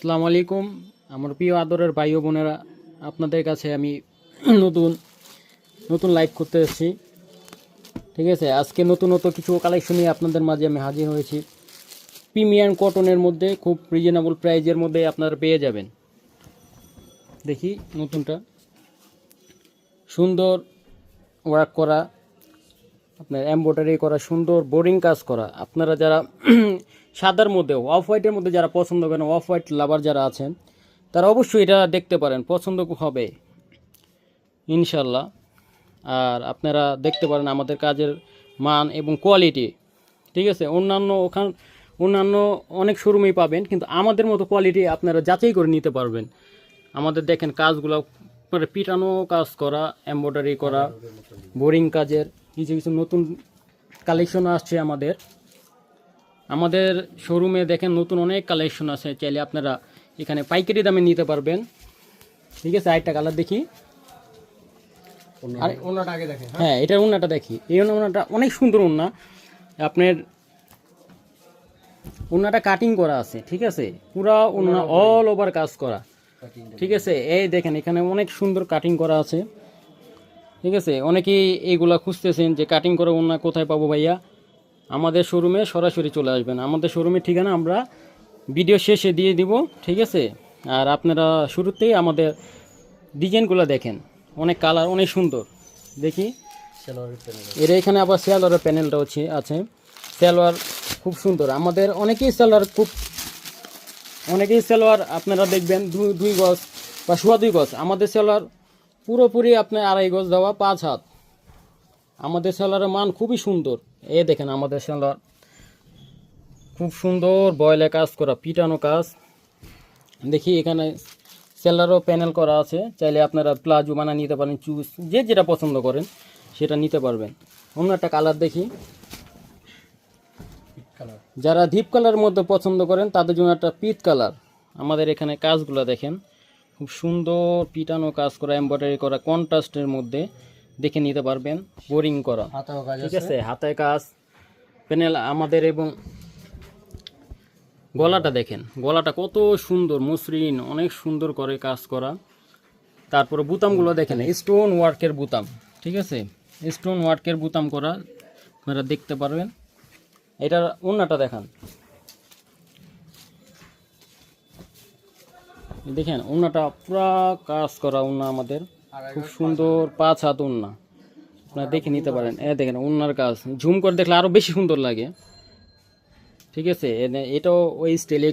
আসসালামু আলাইকুম আমার প্রিয় আদরের ভাই ও বোনেরা, আপনাদের কাছে আমি নতুন নতুন লাইভ করতে এসেছি। ঠিক আছে, আজকে নতুন কিছু কালেকশন নিয়ে আপনাদের মাঝে আমি হাজির হয়েছি। প্রিমিয়াম কটনের মধ্যে খুব রিজনেবল প্রাইজের মধ্যে আপনারা পেয়ে যাবেন। দেখি নতুনটা সুন্দর ওয়ার্ক করা, আপনার এমব্রয়ডারি করা, সুন্দর বোরিং কাজ করা। আপনারা যারা সাদার মধ্যে অফ হোয়াইটের মধ্যে যারা পছন্দ করেন, অফ হোয়াইট লাভার যারা আছেন, তারা অবশ্যই এটা দেখতে পারেন, পছন্দ হবে ইনশাল্লাহ। আর আপনারা দেখতে পারেন আমাদের কাজের মান এবং কোয়ালিটি। ঠিক আছে, অন্যান্য অনেক শোরুমেই পাবেন, কিন্তু আমাদের মতো কোয়ালিটি আপনারা যাচাই করে নিতে পারবেন। আমাদের দেখেন কাজগুলো পিটানো কাজ করা, এমব্রয়ডারি করা, বোরিং কাজের কিছু কিছু নতুন কালেকশন আসছে আমাদের শোরুমে। দেখেন নতুন অনেক কালেকশন আছে, চাইলে আপনারা এখানে পাইকারি দামে নিতে পারবেন। ঠিক আছে, আরেকটা কালার দেখি। হ্যাঁ, এটার ওড়নাটা দেখি। এই ওড়নাটা অনেক সুন্দর ওড়না, আপনার ওড়নাটা কাটিং করা আছে। ঠিক আছে, পুরা ওড়না অল ওভার কাজ করা। ঠিক আছে, এই দেখেন এখানে অনেক সুন্দর কাটিং করা আছে। ঠিক আছে, অনেকেই এইগুলা খুঁজতেছেন যে কাটিং করে ওড়না কোথায় পাবো ভাইয়া, আমাদের শোরুমে সরাসরি চলে আসবেন। আমাদের শোরুমের ঠিকানা আমরা ভিডিও শেষে দিয়ে দিব। ঠিক আছে, আর আপনারা শুরুতেই আমাদের ডিজাইনগুলো দেখেন, অনেক কালার, অনেক সুন্দর। দেখি এর এখানে আবার সালোয়ারের প্যানেলটা আছে। সালোয়ার খুব সুন্দর। আমাদের অনেকেই সালোয়ার আপনারা দেখবেন দুই গজ বা সোয়া 2 গজ। আমাদের সালোয়ার পুরোপুরি আপনার 2.5 গজ দেওয়া, 5 হাত। আমাদের সালোয়ারের মান খুবই সুন্দর। এ দেখেন আমাদের সালোয়ার খুব সুন্দর বয়লে কাজ করা, পিটানো কাজ। দেখি এখানে সেলারও প্যানেল করা আছে, চাইলে আপনারা প্লাজো বানা নিতে পারেন, চুজ যেটা পছন্দ করেন সেটা নিতে পারবেন। অন্য একটা কালার দেখি। যারা ডিপ কালারের মধ্যে পছন্দ করেন তাদের জন্য একটা পিচ কালার। আমাদের এখানে কাজগুলো দেখেন, খুব সুন্দর পিটানো কাজ করা, এমব্রয়ডারি করা, কন্ট্রাস্টের মধ্যে দেখে নিতে পারবেন, বোরিং করা। ঠিক আছে, হাতে কাজ প্যানেল আমাদের। এবং গলাটা দেখেন, গলাটা কত সুন্দর, মসৃণ, অনেক সুন্দর করে কাজ করা। তারপরে বুতামগুলো দেখেন, স্টোন ওয়ার্কের বুতাম। ঠিক আছে, স্টোন ওয়ার্কের বুতাম করা, আপনারা দেখতে পারবেন। এটার ওড়নাটা দেখান, দেখেন ওড়নাটা পুরা কাজ করা ওড়না আমাদের, খুব সুন্দর 5 হাত ওড়না। আপনারা দেখে নিতে পারেন। দেখেন ওড়নার কাজ ঝুম করে দেখলে আরও বেশি সুন্দর লাগে। ঠিক আছে, এটাও ওই স্টাইলে